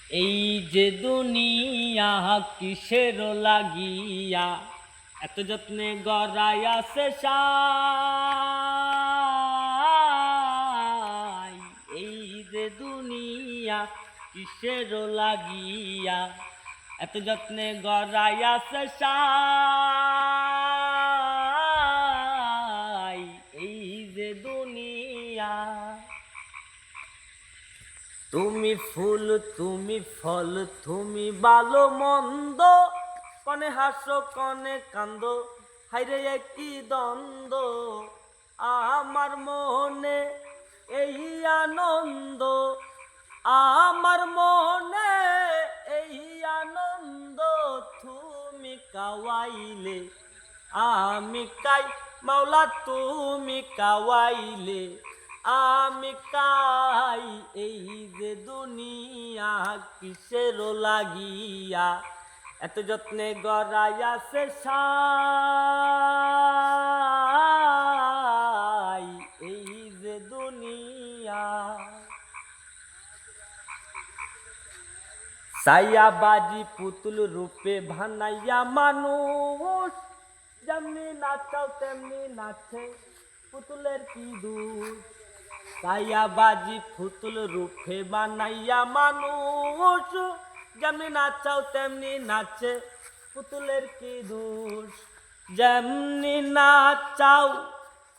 এই যে দুনিয়া কিসের লাগিয়া এত যত্নে গড়াইয়াছে সাই। এই যে দুনিয়া কিসের লাগিয়া এত যত্নে গড়াইয়াছে সাই। এই যে দুনিয়া, তুমি ফুল তুমি ফল তুমি ভালো মন্দ, কনে হাসো কনে কান্দ, হাইরে একই দ্বন্দ্ব। আমার মনে এই আনন্দ, আমার মনে এই আনন্দ, তুমি কাওয়াইলে আমি কাই, মাওলা তুমি কাওয়াইলে আমি কাই। এই যে দুনিয়া কিসের লাগিয়া এত যত্নে গড়াইয়াছে সাই। এই যে দুনিয়া, সাইয়া বাজি পুতুল রূপে বানাইয়া মানুষ, যেমনি নাচাও তেমনি নাচে পুতুলের কি দোষ। সাইয়া বাজি পুতুল রূপে বানাইয়া মানুষ, যেমনি নাচাও তেমনি নাচে পুতুলের কি দোষ। যেমনি নাচাও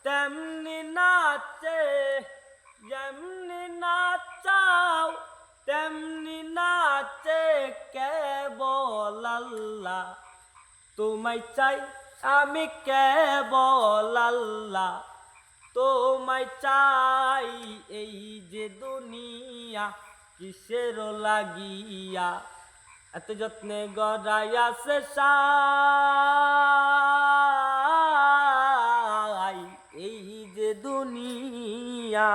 তেমনি নাচে, যেমনি নাচাও তেমনি নাচে কেবল আল্লাহ তোমায় চাই, আমি কেবল আল্লাহ তোমায় চাই। এই যে দুনিয়া কিসের লাগিয়া এত যত্নে গড়াইয়াছে সাই। এই যে দুনিয়া।